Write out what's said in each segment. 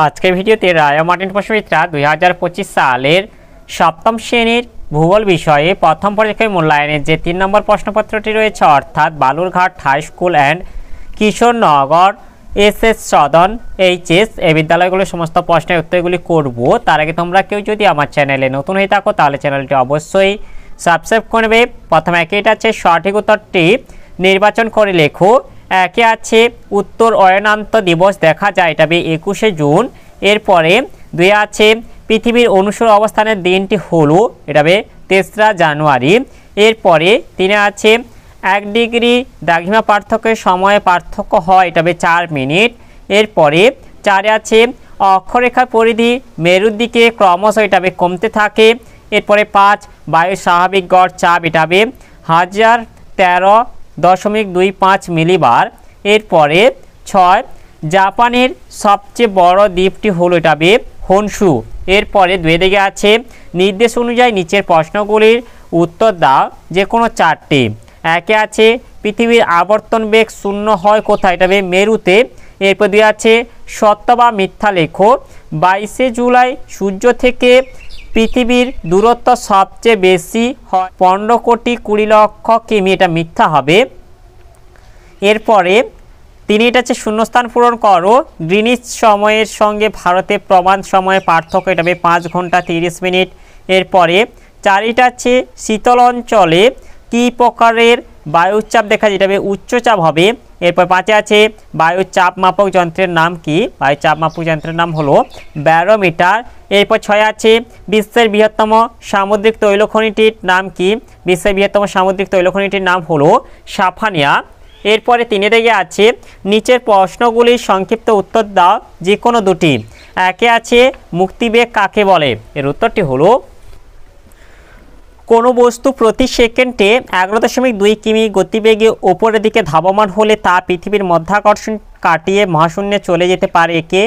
আজকের ভিডিওতে রায়া মার্টিন প্রশ্নবিদরা 2025 সালের সপ্তম শ্রেণীর ভূগোল বিষয়ে প্রথম পর্যায়ে মূল্যায়নের যে 3 নম্বর প্রশ্নপত্রটি রয়েছে অর্থাৎ Balurghat high school and Kishorenagar SS Sadan HS এই বিদ্যালয়গুলোর সমস্ত প্রশ্নের উত্তরগুলি করব। তার আগে তোমরা কেউ যদি আমার চ্যানেলে নতুন হয়ে থাকো তাহলে চ্যানেলটি অবশ্যই সাবস্ক্রাইব করবে। প্রথমে একেটা আছে সঠিক উত্তরটি নির্বাচন করে লেখো। একে আছে উত্তর অয়নান্ত দিবস দেখা যায়, এটা 21শে জুন। এরপরে 2 আছে পৃথিবীর অনুসর অবস্থানের দিনটি হলো, এটা 3রা জানুয়ারি। এরপরে 3 আছে 1 ডিগ্রি দ্রাঘিমা পার্থক্যের সময়ে পার্থক্য হয়, এটা 4 মিনিট। এরপরে 4 আছে অক্ষরেখার পরিধি মেরুর দিকে ক্রমশ এটা কমতে থাকে। এরপরে 5 বায়ুর স্বাভাবিক গড় চাপ, এটা 1013.25 মিলিবার। এরপরে 6 জাপানের সবচেয়ে বড় দ্বীপটি হলো, এটা হনশু। এরপরে 2 দিকে আছে নির্দেশ অনুযায়ী নিচের প্রশ্নগুলির উত্তর দাও, যে কোনো 4টি। একে আছে পৃথিবীর আবর্তন বেগ শূন্য হয় কোথায়, এটা মেরুতে। এরপর 2 আছে সত্য বা মিথ্যা লেখো। 22শে জুলাই সূর্য থেকে পৃথিবীর দূরত্ব সবচেয়ে বেশি হয় 15 কোটি 20 লক্ষ কিমি, এটা মিথ্যা হবে। এরপরে 3 এটা আছে শূন্যস্থান পূরণ করো। গ্রিনিচ সময়ের সঙ্গে ভারতের প্রমাণ সময়ে পার্থক্য, এটা 5 ঘন্টা 30 মিনিট। এরপরে 4 এটা আছে শীতল অঞ্চলে কী প্রকারের বায়ুচাপ দেখা যায়, এটা উচ্চচাপ হবে। এরপর 5 আছে বায়ুর চাপ মাপক যন্ত্রের নাম কি, বায়ুর চাপ মাপক যন্ত্রের নাম হলো ব্যারোমিটার। এরপর 6 আছে বিশ্বের বৃহত্তম সামুদ্রিক তৈলখনিটির নাম কি, বিশ্বের বৃহত্তম সামুদ্রিক তৈলখনিটির নাম হলো সাফানিয়া। এরপরে 3 দিকে আছে নিচের প্রশ্নগুলির সংক্ষিপ্ত উত্তর দাও, যে কোনো 2টি। একে আছে মুক্তিবেগ কাকে বলে, এর উত্তরটি হলো কোনো বস্তু প্রতি সেকেন্ডে 11.2 কিমি গতিবেগে ওপরের দিকে ধাবমান হলে তা পৃথিবীর মধ্যাকর্ষণ কাটিয়ে মহাশূন্যে চলে যেতে পারে, একে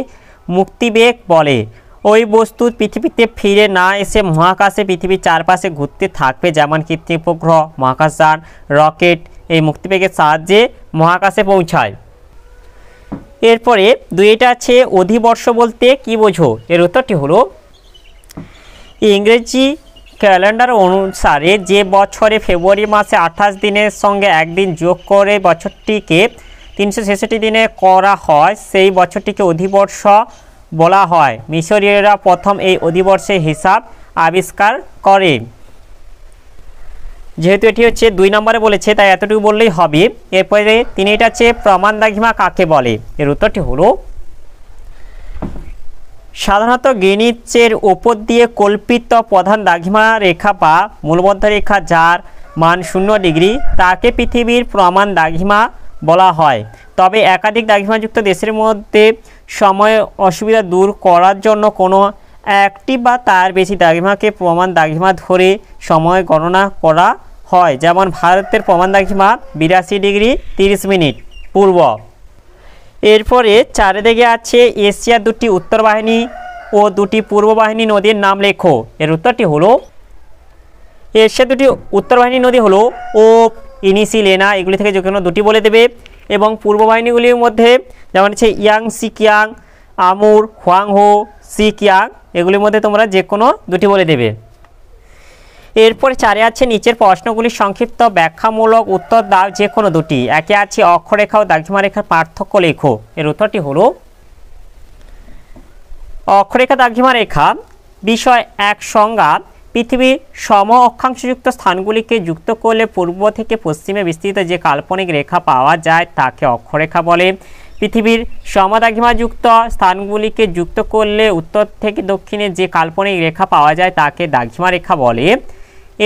মুক্তিবেগ বলে। ওই বস্তু পৃথিবীতে ফিরে না এসে মহাকাশে পৃথিবীর চারপাশে ঘুরতে থাকবে, যেমন কৃত্রিম উপগ্রহ, মহাকাশযান, রকেট এই মুক্তিবেগের সাহায্যে মহাকাশে পৌঁছায়। এরপরে 2টা আছে অধিবর্ষ বলতে কি বোঝো, এর উত্তরটি হলো ইংরেজি ক্যালেন্ডার অনুসারে যে বছরে ফেব্রুয়ারি মাসে 28 দিনের সঙ্গে একদিন যোগ করে বছরটিকে 366 দিনে করা হয়, সেই বছরটিকে অধিবর্ষ বলা হয়। মিশরীয়রা প্রথম এই অধিবর্ষের হিসাব আবিষ্কার করে। যেহেতু এটি হচ্ছে 2 নম্বরে বলেছে তাই এতটুকু বললেই হবে। এরপরে 3 এটা আছে প্রমাণ দ্রাঘিমা কাকে বলে, এর উত্তরটি হলো সাধারণত গ্রিনিচের ওপর দিয়ে কল্পিত প্রধান দ্রাঘিমা রেখা বা মূলমধ্য রেখা যার মান 0 ডিগ্রি তাকে পৃথিবীর প্রমাণ দ্রাঘিমা বলা হয়। তবে একাধিক দ্রাঘিমাযুক্ত দেশের মধ্যে সময় অসুবিধা দূর করার জন্য কোনো একটি বা তার বেশি দ্রাঘিমাকে প্রমাণ দ্রাঘিমা ধরে সময় গণনা করা হয়, যেমন ভারতের প্রমাণ দ্রাঘিমা 82 ডিগ্রি 30 মিনিট পূর্ব। এরপরে 4 দিকে আছে এশিয়ার 2টি উত্তর বাহিনী ও 2টি পূর্ব বাহিনী নদীর নাম লেখো, এর উত্তরটি হলো এশিয়ার 2টি উত্তর বাহিনী নদী হলো ও ইনিসি লেনা, এগুলি থেকে যে কোনো 2টি বলে দেবে। এবং পূর্ব বাহিনীগুলির মধ্যে যেমন হচ্ছে ইয়াং সিকিয়াং, আমুর, হোয়াংহো, সিকিয়াং, এগুলির মধ্যে তোমরা যে কোনো 2টি বলে দেবে। এরপর 4 আছে নিচের প্রশ্নগুলির সংক্ষিপ্ত ব্যাখ্যামূলক উত্তর দাও, যে কোনো 2টি। একে আছে অক্ষরেখা ও দ্রাঘিমা রেখার পার্থক্য লেখো, এর উত্তরটি হলো অক্ষরেখা দ্রাঘিমা রেখা বিষয় 1 সংজ্ঞা। পৃথিবীর সম অক্ষাংশযুক্ত স্থানগুলিকে যুক্ত করলে পূর্ব থেকে পশ্চিমে বিস্তৃত যে কাল্পনিক রেখা পাওয়া যায় তাকে অক্ষরেখা বলে। পৃথিবীর সমদ্রাঘিমাযুক্ত স্থানগুলিকে যুক্ত করলে উত্তর থেকে দক্ষিণে যে কাল্পনিক রেখা পাওয়া যায় তাকে দ্রাঘিমা রেখা বলে।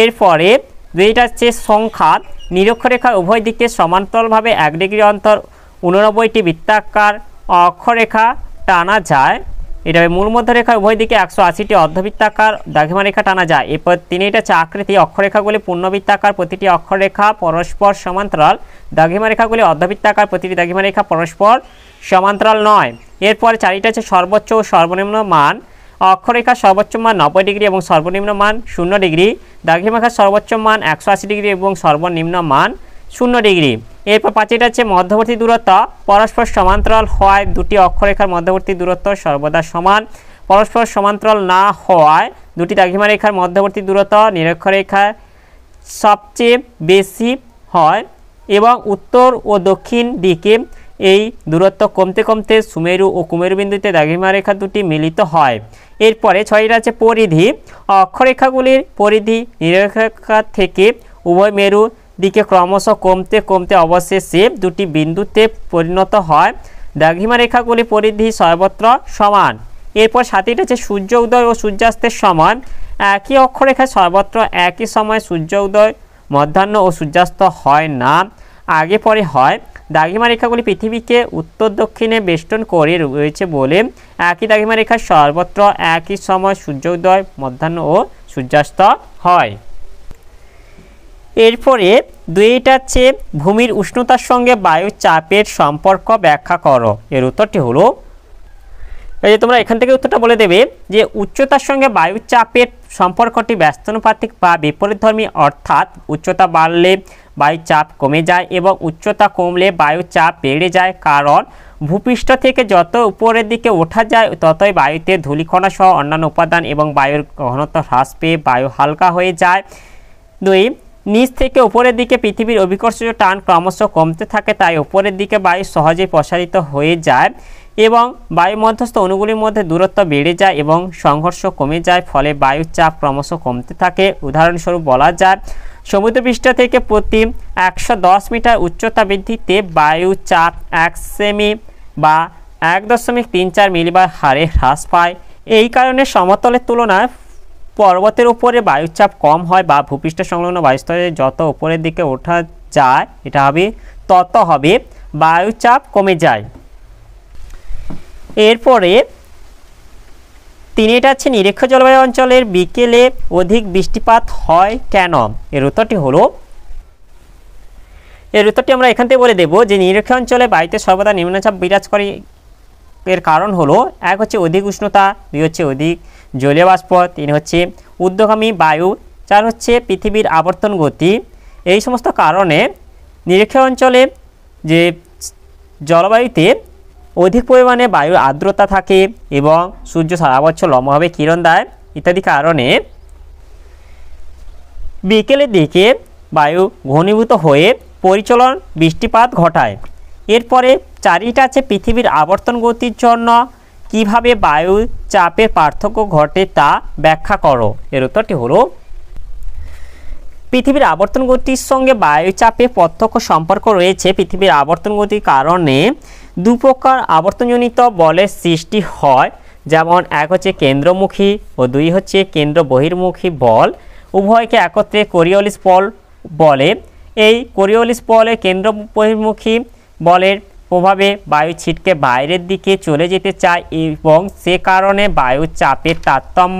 এরপরে 2টা হচ্ছে সংখ্যা। নিরক্ষরেখার উভয় দিকে সমান্তরালভাবে 1 ডিগ্রি অন্তর 89টি বৃত্তাকার অক্ষরেখা টানা যায়, এটা মূল মধ্যরেখার উভয় দিকে 180টি অর্ধবৃত্তাকার দ্রাঘিমা রেখা টানা যায়। এরপর 3 এটা হচ্ছে আকৃতি। অক্ষরেখাগুলি পূর্ণবৃত্তাকার, প্রতিটি অক্ষরেখা পরস্পর সমান্তরাল। দ্রাঘিমা রেখাগুলি অর্ধবৃত্তাকার, প্রতিটি দ্রাঘিমা রেখা পরস্পর সমান্তরাল নয়। এরপরে 4টা হচ্ছে সর্বোচ্চ ও সর্বনিম্ন মান। অক্ষরেখার সর্বোচ্চ মান 90 ডিগ্রি এবং সর্বনিম্ন মান 0 ডিগ্রি। দ্রাঘিমা রেখার সর্বোচ্চ মান 180 ডিগ্রি এবং সর্বনিম্ন মান 0 ডিগ্রি। এরপর 5টা হচ্ছে মধ্যবর্তী দূরত্ব পরস্পর সমান্তরাল হওয়ায় দুটি অক্ষরেখার মধ্যবর্তী দূরত্ব সর্বদা সমান। পরস্পর সমান্তরাল না হওয়ায় দুটি দ্রাঘিমারেখার মধ্যবর্তী দূরত্ব নিরক্ষরেখার সবচেয়ে বেশি হয় এবং উত্তর ও দক্ষিণ দিকে এই দূরত্ব কমতে কমতে সুমেরু ও কুমেরু বিন্দুতে দ্রাঘিমারেখা দুটি মিলিত হয়। এরপরে 6টা আছে পরিধি। অক্ষরেখাগুলির পরিধি নিরক্ষরেখা থেকে উভয় মেরু দিকে ক্রমশ কমতে কমতে অবশেষে দুটি বিন্দুতে পরিণত হয়। দ্রাঘিমারেখাগুলির পরিধি সর্বত্র সমান। এরপর 7টা আছে সূর্য উদয় ও সূর্যাস্তের সময়। একই অক্ষরেখায় সর্বত্র একই সময় সূর্য উদয় মধ্যাহ্ন ও সূর্যাস্ত হয় না, আগে পরে হয়। দ্রাঘিমারেখাগুলি পৃথিবীকে উত্তর দক্ষিণে বেষ্টন করে রয়েছে বলে একই দ্রাঘিমারেখায় সর্বত্র একই সময় সূর্য উদয় মধ্যাহ্ন ও সূর্যাস্ত হয়। এরপরে 2টা হচ্ছে ভূমির উষ্ণতার সঙ্গে বায়ুর চাপের সম্পর্ক ব্যাখ্যা করো। এর উত্তরটি হলো, এই যে তোমরা এখান থেকে উত্তরটা বলে দেবে যে উচ্চতার সঙ্গে বায়ুর চাপের সম্পর্কটি ব্যস্তানুপাতিক বা বিপরীতধর্মী, অর্থাৎ উচ্চতা বাড়লে বায়ুর চাপ কমে যায় এবং উচ্চতা কমলে বায়ুর চাপ বেড়ে যায়, কারণ ভূপৃষ্ঠ থেকে যত উপরের দিকে ওঠা যায় ততই বায়ুতে ধূলিকণা সহ অন্যান্য উপাদান এবং বায়ুর ঘনত্ব হ্রাস পেয়ে বায়ু হালকা হয়ে যায়। 2, নিচ থেকে উপরের দিকে পৃথিবীর অভিকর্ষজ টান ক্রমশ কমতে থাকে, তাই উপরের দিকে বায়ু সহজেই প্রসারিত হয়ে যায় এবং বায়ু মধ্যস্থ অণুগুলির মধ্যে দূরত্ব বেড়ে যায় এবং সংঘর্ষ কমে যায়, ফলে বায়ুর চাপ ক্রমশ কমতে থাকে। উদাহরণস্বরূপ বলা যায়, সমুদ্রপৃষ্ঠ থেকে প্রতি 110 মিটার উচ্চতা বৃদ্ধিতে বায়ু চাপ 1 সেমি বা 1.34 মিলিবার হারে হ্রাস পায়। এই কারণে সমতলের তুলনায় পর্বতের উপরে বায়ুর চাপ কম হয় বা ভূপৃষ্ঠ সংলগ্ন বায়ুস্তরে যত উপরের দিকে ওঠা যায় তত বায়ুর চাপ কমে যায়। এরপরে 3টা আছে নিরক্ষ জলবায়ু অঞ্চলের বিকেলে অধিক বৃষ্টিপাত হয় কেন। এর উত্তরটি আমরা এখান থেকে বলে দেব যে নিরক্ষ অঞ্চলে বায়ুতে সর্বদা নিম্নচাপ বিরাজ করে। এর কারণ হলো, 1 হচ্ছে অধিক উষ্ণতা, 2 হচ্ছে অধিক জলীয় বাষ্প, 3 হচ্ছে ঊর্ধ্বগামী বায়ু, 4 হচ্ছে পৃথিবীর আবর্তন গতি। এই সমস্ত কারণে নিরক্ষ অঞ্চলে যে জলবায়ুতে অধিক পরিমাণে বায়ুর আর্দ্রতা থাকে এবং সূর্য সারা বছর লম্বাভাবে কিরণ দেয় ইত্যাদি কারণে বিকেলের দিকে বায়ু ঘনীভূত হয়ে পরিচলন বৃষ্টিপাত ঘটায়। এরপরে 4টা আছে পৃথিবীর আবর্তন গতির জন্য কিভাবে বায়ু চাপের পার্থক্য ঘটে তা ব্যাখ্যা করো। এর উত্তরটি হলো, পৃথিবীর আবর্তন গতির সঙ্গে বায়ু চাপে প্রত্যক্ষ সম্পর্ক রয়েছে। পৃথিবীর আবর্তন গতির কারণে 2 প্রকার আবর্তনজনিত বলের সৃষ্টি হয়, যেমন 1 হচ্ছে কেন্দ্রমুখী ও 2 হচ্ছে কেন্দ্র বহির্মুখী বল। উভয়কে একত্রে কোরিওলিস বল বলে। এই কোরিওলিস বলে কেন্দ্র বহির্মুখী বলের প্রভাবে বায়ু ছিটকে বাইরের দিকে চলে যেতে চায় এবং সে কারণে বায়ুর চাপের তারতম্য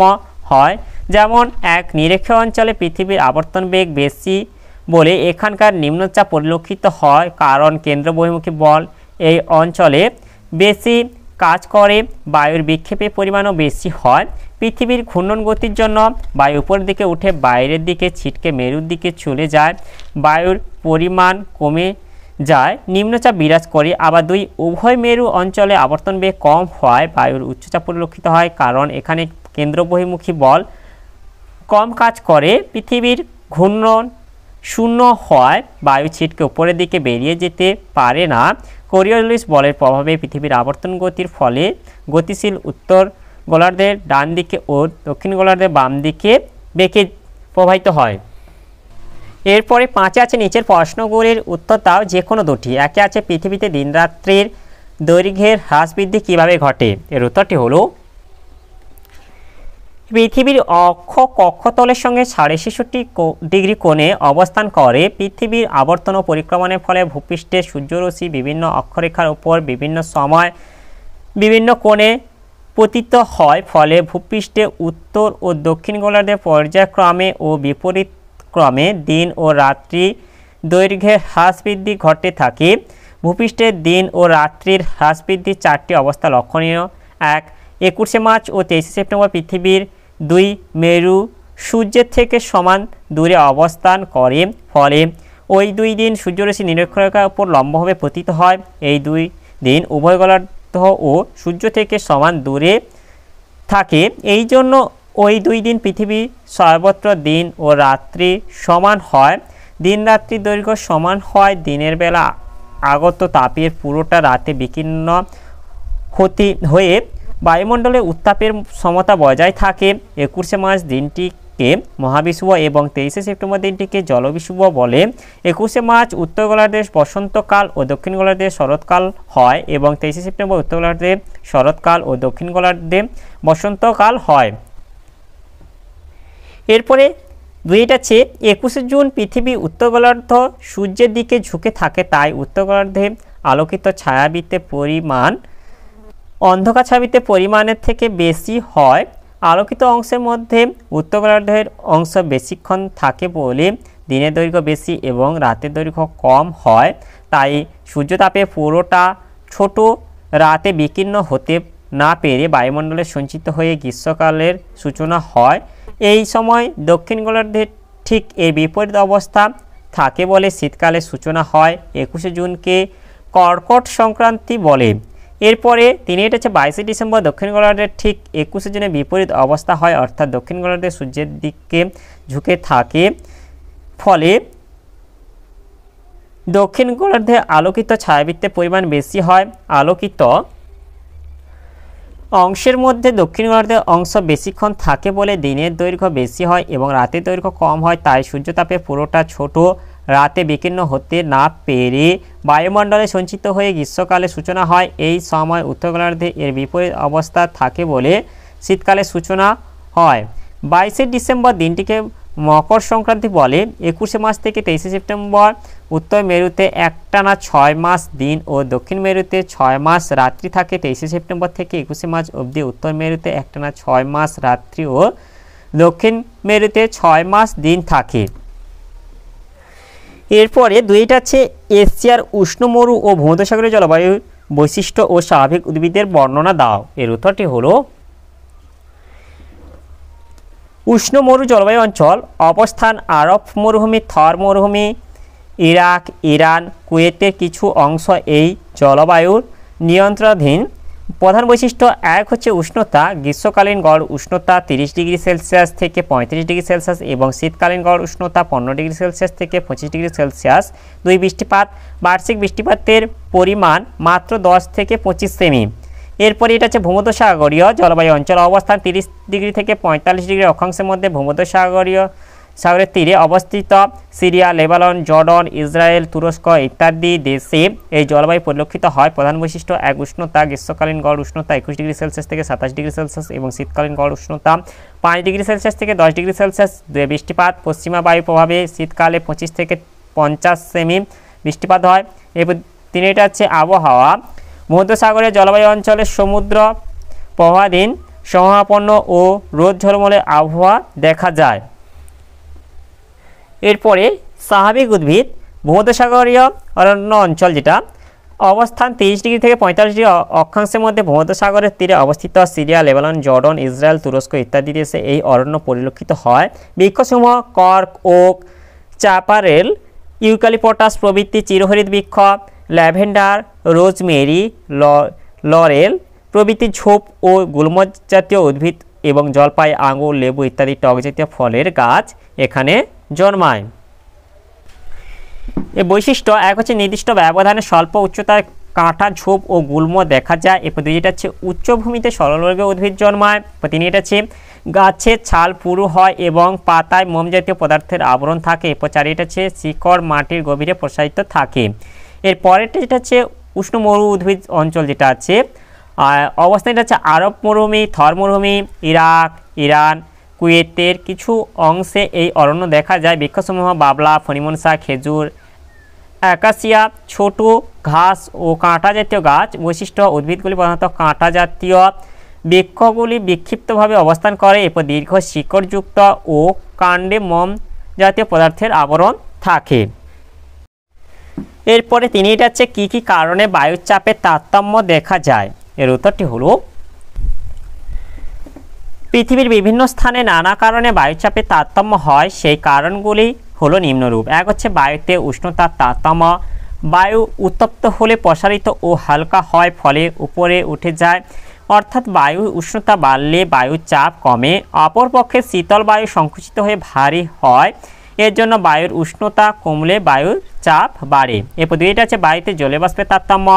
হয়। যেমন 1, নিরক্ষ অঞ্চলে পৃথিবীর আবর্তন বেগ বেশি বলে এখানকার নিম্নচাপ পরিলক্ষিত হয়, কারণ কেন্দ্র বহির্মুখী বল এই অঞ্চলে বেশি কাজ করে, বায়ুর বিক্ষেপের পরিমাণও বেশি হয়। পৃথিবীর ঘূর্ণন গতির জন্য বায়ু উপরের দিকে উঠে বাইরের দিকে ছিটকে মেরুর দিকে চলে যায়, বায়ুর পরিমাণ কমে যায়, নিম্নচাপ বিরাজ করে। আবার 2, উভয় মেরু অঞ্চলে আবর্তন বেগ কম হয়, বায়ুর উচ্চচাপ পরিলক্ষিত হয়, কারণ এখানে কেন্দ্র বহির্মুখী বল কম কাজ করে। পৃথিবীর ঘূর্ণন শূন্য হয়, বায়ু ছিটকে উপরের দিকে বেরিয়ে যেতে পারে না। কোরিওলিস বলের প্রভাবে পৃথিবীর আবর্তন গতির ফলে গতিশীল উত্তর গোলার্ধের ডান দিকে ও দক্ষিণ গোলার্ধের বাম দিকে বেঁকে প্রবাহিত হয়। এরপরে 5 আছে নিচের প্রশ্নগুলির উত্তর দাও যে কোনো দুটি। 1 আছে পৃথিবীতে দিনরাত্রির দৈর্ঘ্যের হ্রাস বৃদ্ধি কীভাবে ঘটে। এর উত্তরটি হলো, পৃথিবীর অক্ষ কক্ষতলের সঙ্গে 66.5 ডিগ্রি কোণে অবস্থান করে। পৃথিবীর আবর্তন ও পরিক্রমণের ফলে ভূপৃষ্ঠে সূর্যরশ্মি বিভিন্ন অক্ষরেখার উপর বিভিন্ন সময় বিভিন্ন কোণে পতিত হয়, ফলে ভূপৃষ্ঠে উত্তর ও দক্ষিণ গোলার্ধে পর্যায়ক্রমে ও বিপরীত ক্রমে দিন ও রাত্রি দৈর্ঘ্যের হ্রাস বৃদ্ধি ঘটে থাকে। ভূপৃষ্ঠের দিন ও রাত্রির হ্রাস বৃদ্ধির 4টি অবস্থা লক্ষণীয়। 1, 21শে মার্চ ও 23শে সেপ্টেম্বর পৃথিবীর 2 মেরু সূর্যের থেকে সমান দূরে অবস্থান করে, ফলে ওই 2 দিন সূর্যরশ্মি নিরক্ষরেখার উপর লম্বভাবে পতিত হয়। এই 2 দিন উভয় গোলার্ধ ও সূর্য থেকে সমান দূরে থাকে। এই জন্য ওই 2 দিন পৃথিবী সর্বত্র দিন ও রাত্রি সমান হয়। দিন রাত্রি দৈর্ঘ্য সমান হয়। দিনের বেলা আগত তাপের পুরোটা রাতে বিকীর্ণ হয়ে বায়ুমণ্ডলে উত্তাপের সমতা বজায় থাকে। 21শে মার্চ দিনটিকে মহাবিষুব এবং 23শে সেপ্টেম্বর দিনটিকে জলবিষুব বলে। 21শে মার্চ উত্তর গোলার্ধে বসন্তকাল ও দক্ষিণ গোলার্ধে শরৎকাল হয় এবং 23শে সেপ্টেম্বর উত্তর গোলার্ধে শরৎকাল ও দক্ষিণ গোলার্ধে বসন্তকাল হয়। এরপরে 2টা আছে 21শে জুন পৃথিবী উত্তর গোলার্ধ সূর্যের দিকে ঝুঁকে থাকে, তাই উত্তর গোলার্ধে আলোকিত ছায়াবৃত্তের পরিমাণ অন্ধকার ছায়াবৃত্তের পরিমাণের থেকে বেশি হয়। আলোকিত অংশের মধ্যে উত্তর গোলার্ধের অংশ বেশিক্ষণ থাকে বলে দিনের দৈর্ঘ্য বেশি এবং রাতের দৈর্ঘ্য কম হয়। তাই সূর্যতাপে পুরোটা ছোট রাতে বিকীর্ণ হতে না পেরে বায়ুমণ্ডলে সঞ্চিত হয়ে গ্রীষ্মকালের সূচনা হয়। এই সময় দক্ষিণ গোলার্ধের ঠিক এর বিপরীত অবস্থা থাকে বলে শীতকালের সূচনা হয়। 21শে জুনকে কর্কট সংক্রান্তি বলে। এরপরে এটা হচ্ছে 22শে ডিসেম্বর দক্ষিণ গোলার্ধের ঠিক 21শে জুনের বিপরীত অবস্থা হয়, অর্থাৎ দক্ষিণ গোলার্ধে সূর্যের দিকে ঝুঁকে থাকে, ফলে দক্ষিণ গোলার্ধে আলোকিত ছায়াবৃত্তের পরিমাণ বেশি হয়। আলোকিত অংশের মধ্যে দক্ষিণ গোলার্ধের অংশ বেশিক্ষণ থাকে বলে দিনের দৈর্ঘ্য বেশি হয় এবং রাতের দৈর্ঘ্য কম হয়। তাই সূর্যতাপে পুরোটা ছোট রাতে বিকীর্ণ হতে না পেরে বায়ুমণ্ডলে সঞ্চিত হয়ে গ্রীষ্মকালের সূচনা হয়। এই সময় উত্তর গোলার্ধে এর বিপরীত অবস্থা থাকে বলে শীতকালের সূচনা হয়। 22শে ডিসেম্বর দিনটিকে মকর সংক্রান্তি বলে। 21শে মার্চ থেকে 23শে সেপ্টেম্বর উত্তর মেরুতে একটানা 6 মাস দিন ও দক্ষিণ মেরুতে 6 মাস রাত্রি থাকে। 23শে সেপ্টেম্বর থেকে 21শে মার্চ অবধি উত্তর মেরুতে একটানা 6 মাস রাত্রি ও দক্ষিণ মেরুতে 6 মাস দিন থাকে। এরপরে 2টা আছে এশিয়ার উষ্ণ মরু ও ভূমধ্যসাগরীয় জলবায়ুর বৈশিষ্ট্য ও স্বাভাবিক উদ্ভিদের বর্ণনা দাও। এর উত্তরটি হলো উষ্ণ মরু জলবায়ু অঞ্চল অবস্থান আরব মরুভূমি, থর মরুভূমি, ইরাক, ইরান, কুয়েতের কিছু অংশ এই জলবায়ুর নিয়ন্ত্রণাধীন। প্রধান বৈশিষ্ট্য 1 হচ্ছে উষ্ণতা। গ্রীষ্মকালীন গড় উষ্ণতা 30 ডিগ্রি সেলসিয়াস থেকে 35 ডিগ্রি সেলসিয়াস এবং শীতকালীন গড় উষ্ণতা 15 ডিগ্রি সেলসিয়াস থেকে 25 ডিগ্রি সেলসিয়াস। 2 বৃষ্টিপাত। বার্ষিক বৃষ্টিপাতের পরিমাণ মাত্র 10 থেকে 25 সেমি। এরপরে এটা হচ্ছে ভূমধ্যসাগরীয় জলবায়ু অঞ্চল অবস্থান 30 ডিগ্রি থেকে 45 ডিগ্রি অক্ষাংশের মধ্যে ভূমধ্যসাগরীয় সাগরের তীরে অবস্থিত। সিরিয়া, লেবানন, জর্ডন, ইসরায়েল, তুরস্ক ইত্যাদি দেশে এই জলবায়ু পরিলক্ষিত হয়। প্রধান বৈশিষ্ট্য 1 উষ্ণতা। গ্রীষ্মকালীন গড় উষ্ণতা 21 ডিগ্রি সেলসিয়াস থেকে 27 ডিগ্রি সেলসিয়াস এবং শীতকালীন গড় উষ্ণতা 5 ডিগ্রি সেলসিয়াস থেকে 10 ডিগ্রি সেলসিয়াস। 2 বৃষ্টিপাত। পশ্চিমা বায়ু প্রভাবে শীতকালে 25 থেকে 50 সেমি বৃষ্টিপাত হয়। এরপর এটা হচ্ছে আবহাওয়া। ভূমধ্যসাগরীয় জলবায়ু অঞ্চলের সমুদ্র প্রবাহাধীন সমভাবাপন্ন ও রোদ ঝলমলে আবহাওয়া দেখা যায়। এরপরে স্বাভাবিক উদ্ভিদ। ভূমধ্যসাগরীয় অরণ্য অঞ্চল যেটা অবস্থান 30 ডিগ্রি থেকে 45 ডিগ্রি অক্ষাংশের মধ্যে ভূমধ্যসাগরের তীরে অবস্থিত। সিরিয়া, লেবানন, জর্ডন, ইসরায়েল, তুরস্ক ইত্যাদি দেশে এই অরণ্য পরিলক্ষিত হয়। বৃক্ষসমূহ কর্ক, ওক, চাপারেল, ইউক্যালিপটাস প্রভৃতি চিরহরিৎ বৃক্ষ, ল্যাভেন্ডার, রোজমেরি, লরেল প্রভৃতি ঝোপ ও গুল্ম জাতীয় উদ্ভিদ এবং জলপাই, আঙুর, লেবু ইত্যাদি টক জাতীয় ফলের গাছ এখানে জন্মায়। এর বৈশিষ্ট্য 1 হচ্ছে নির্দিষ্ট ব্যবধানে স্বল্প উচ্চতার কাঁটা, ঝোপ ও গুল্ম দেখা যায়। এরপর 2 এটা হচ্ছে উচ্চভূমিতে সরলবর্গীয় উদ্ভিদ জন্মায়। 3 এটা হচ্ছে গাছের ছাল পুরু হয় এবং পাতায় মোম জাতীয় পদার্থের আবরণ থাকে। এরপর 4 এটা হচ্ছে শিকড় মাটির গভীরে প্রসারিত থাকে। এর পরেরটা যেটা হচ্ছে উষ্ণ মরু উদ্ভিদ অঞ্চল যেটা আছে অবস্থান এটা হচ্ছে আরব মরুভূমি, থর মরুভূমি, ইরাক, ইরান, কুয়েতের কিছু অংশে এই অরণ্য দেখা যায়। বৃক্ষসমূহ বাবলা, ফণিমনসা, খেজুর, অ্যাকাসিয়া, ছোট ঘাস ও কাঁটা জাতীয় গাছ। বৈশিষ্ট্য উদ্ভিদগুলি প্রধানত কাঁটা জাতীয়, বৃক্ষগুলি বিক্ষিপ্তভাবে অবস্থান করে। এরপর দীর্ঘ শিকড়যুক্ত ও কাণ্ডে মোম জাতীয় পদার্থের আবরণ থাকে। এরপরে এটা হচ্ছে কী কী কারণে বায়ুচাপের তারতম্য দেখা যায়। এর উত্তরটি হলো পৃথিবীর বিভিন্ন স্থানে নানা কারণে বায়ুচাপের তারতম্য হয়। সেই কারণগুলি হলো নিম্নরূপ। এক হচ্ছে বায়ুতে উষ্ণতার তারতম্য, বায়ু উত্তপ্ত হলে প্রসারিত ও হালকা হয় ফলে উপরে উঠে যায়, অর্থাৎ বায়ু উষ্ণতা বাড়লে বায়ুর চাপ কমে। অপরপক্ষে শীতল বায়ু সংকুচিত হয়ে ভারী হয়, এর জন্য বায়ুর উষ্ণতা কমলে বায়ুর চাপ বাড়ে। এরপর দুইটা আছে বায়ুতে জলীয় বাষ্পের তারতম্য,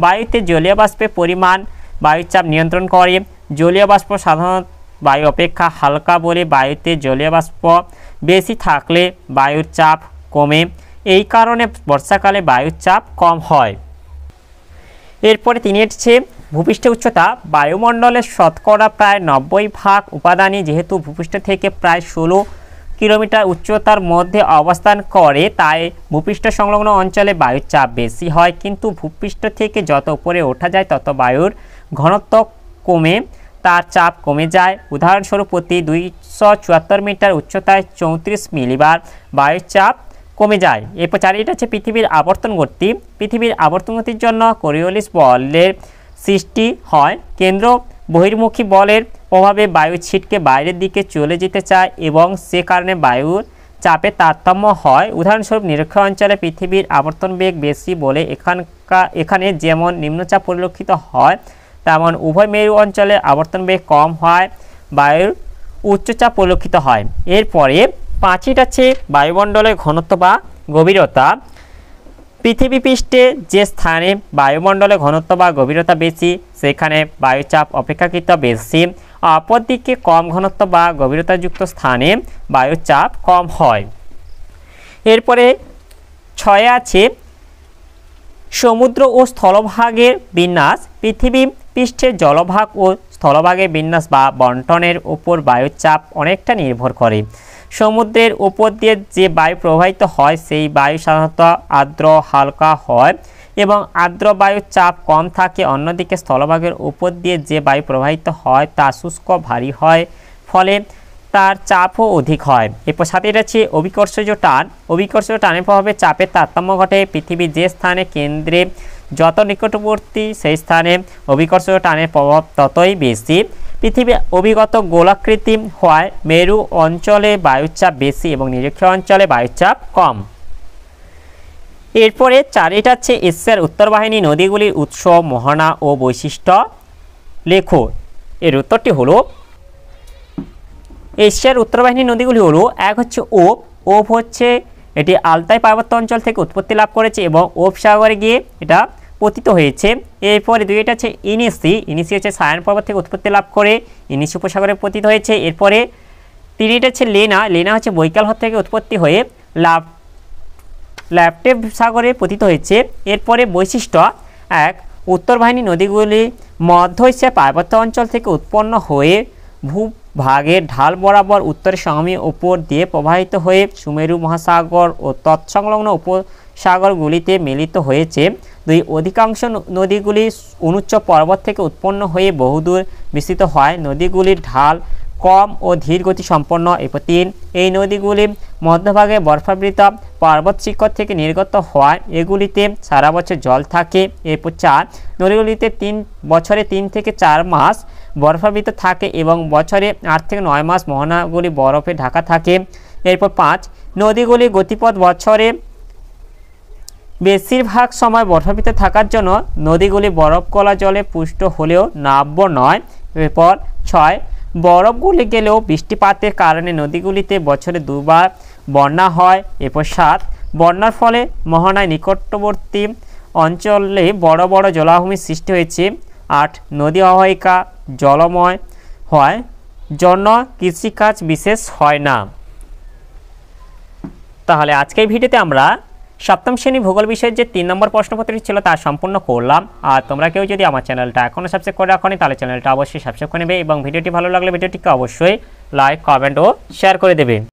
বায়ুতে জলীয় বাষ্পের পরিমাণ বায়ুর চাপ নিয়ন্ত্রণ করে। জলীয় বাষ্প সাধারণত বায়ু অপেক্ষা হালকা বলে বায়ুতে জলীয় বাষ্প বেশি থাকলে বায়ুর চাপ কমে, এই কারণে বর্ষাকালে বায়ুর চাপ কম হয়। এরপরে তিনি হচ্ছে ভূপৃষ্ঠের উচ্চতা, বায়ুমণ্ডলের শতকরা প্রায় 90% উপাদানই যেহেতু ভূপৃষ্ঠ থেকে প্রায় 16 কিলোমিটার উচ্চতার মধ্যে অবস্থান করে, তাই ভূপৃষ্ঠ সংলগ্ন অঞ্চলে বায়ুর চাপ বেশি হয়, কিন্তু ভূপৃষ্ঠ থেকে যত উপরে ওঠা যায় তত বায়ুর ঘনত্ব কমে তার চাপ কমে যায়। উদাহরণস্বরূপ প্রতি 274 মিটার উচ্চতায় 34 মিলিবার বায়ুর চাপ কমে যায়। এরপর চারিটা হচ্ছে পৃথিবীর আবর্তন গতি, পৃথিবীর আবর্তন গতির জন্য কোরিওলিস বলের সৃষ্টি হয়। কেন্দ্র বহির্মুখী বলের প্রভাবে বায়ু ছিটকে বাইরের দিকে চলে যেতে চায় এবং সে কারণে বায়ুর চাপে তারতম্য হয়। উদাহরণস্বরূপ নিরক্ষ অঞ্চলে পৃথিবীর আবর্তন বেগ বেশি বলে এখানে যেমন নিম্নচাপ পরিলক্ষিত হয়, তেমন উভয় মেরু অঞ্চলে আবর্তন বেগ কম হয়, বায়ুর উচ্চচাপ পরিলক্ষিত হয়। এরপরে পাঁচটি আছে বায়ুমণ্ডলের ঘনত্ব বা গভীরতা, পৃথিবী পৃষ্ঠে যে স্থানে বায়ুমণ্ডলের ঘনত্ব বা গভীরতা বেশি সেখানে বায়ুচাপ অপেক্ষাকৃত বেশি, অপরদিকে কম ঘনত্ব বা গভীরতাযুক্ত স্থানে বায়ুর চাপ কম হয়। এরপরে 6 আছে সমুদ্র ও স্থলভাগের বিন্যাস, পৃথিবী পৃষ্ঠের জলভাগ ও স্থলভাগের বিন্যাস বা বন্টনের উপর বায়ুর চাপ অনেকটা নির্ভর করে। সমুদ্রের উপর দিয়ে যে বায়ু প্রবাহিত হয় সেই বায়ু সাধারণত আর্দ্র হালকা হয় এবং আর্দ্র বায়ুর চাপ কম থাকে, অন্যদিকে স্থলভাগের উপর দিয়ে যে বায়ু প্রবাহিত হয় তা শুষ্ক ভারী হয়, ফলে তার চাপও অধিক হয়। এরপর সাথে আছে অভিকর্ষজ টান, অভিকর্ষজ টানের প্রভাবে চাপের তারতম্য ঘটে, পৃথিবীর যে স্থানে কেন্দ্রে যত নিকটবর্তী সেই স্থানে অভিকর্ষজ টানের প্রভাব ততই বেশি। পৃথিবী অভিগত গোলাকৃতি হওয়ায় মেরু অঞ্চলে বায়ুচাপ বেশি এবং নিরক্ষ অঞ্চলে বায়ুচাপ কম। এরপরে চারিটা হচ্ছে এশিয়ার উত্তরবাহিনী নদীগুলির উৎস, মোহনা ও বৈশিষ্ট্য লেখো। এর উত্তরটি হলো এশিয়ার উত্তরবাহিনী নদীগুলি হলো, এক হচ্ছে ওব হচ্ছে এটি আলতাই পার্বত্য অঞ্চল থেকে উৎপত্তি লাভ করেছে এবং ওব সাগরে গিয়ে এটা পতিত হয়েছে। এরপরে দুইটা আছে ইনিসি হচ্ছে সায়ান পর্বত থেকে উৎপত্তি লাভ করে ইনিসি উপসাগরে পতিত হয়েছে। এরপরে তিনটা হচ্ছে লেনা হচ্ছে বৈকাল হ্রদ থেকে উৎপত্তি হয়ে ল্যাপটেভ সাগরে পতিত হয়েছে। এরপরে বৈশিষ্ট্য, এক উত্তরবাহিনী নদীগুলি মধ্য এশিয়ার পার্বত্য অঞ্চল থেকে উৎপন্ন হয়ে ভূভাগের ঢাল বরাবর উত্তরের সমভূমির উপর দিয়ে প্রবাহিত হয়ে সুমেরু মহাসাগর ও তৎসংলগ্ন উপসাগরগুলিতে মিলিত হয়েছে। দুই অধিকাংশ নদীগুলি অনুচ্চ পর্বত থেকে উৎপন্ন হয়ে বহুদূর বিস্তৃত হয়, নদীগুলির ঢাল কম ও ধীর গতি সম্পন্ন। এরপর 3 এই নদীগুলি মধ্যভাগে বরফাবৃত পর্বত শিখর থেকে নির্গত হওয়ায় এগুলিতে সারা বছর জল থাকে। এরপর 4 নদীগুলিতে বছরে 3 থেকে 4 মাস বরফাবৃত থাকে এবং বছরে 8 থেকে 9 মাস মোহনাগুলি বরফে ঢাকা থাকে। এরপর 5 নদীগুলি গতিপথ বছরে বেশিরভাগ সময় বরফাবৃত থাকার জন্য নদীগুলি বরফ গলা জলে পুষ্ট হলেও নাব্য নয়। এরপর 6 বরফ গলে গেলেও বৃষ্টিপাতের কারণে নদীগুলিতে বছরে 2 বার বন্যা হয়। এরপর 7 বন্যার ফলে মোহনায় নিকটবর্তী অঞ্চলে বড় বড় জলাভূমির সৃষ্টি হয়েছে। 8 নদী অববাহিকা জলময় হওয়ার জন্য কৃষিকাজ বিশেষ হয় না। তাহলে আজকের ভিডিওতে আমরা সপ্তম শ্রেণী ভূগোল বিষয়ের যে 3 নম্বর প্রশ্নপত্রটি ছিল তা সম্পূর্ণ করলাম। আর তোমরা কেউ যদি আমার চ্যানেলটা এখনও সাবস্ক্রাইব করে রাখোনি তাহলে চ্যানেলটা অবশ্যই সাবস্ক্রাইব করে নেবে এবং ভিডিওটি ভালো লাগলে ভিডিওটিকে অবশ্যই লাইক, কমেন্ট ও শেয়ার করে দেবে।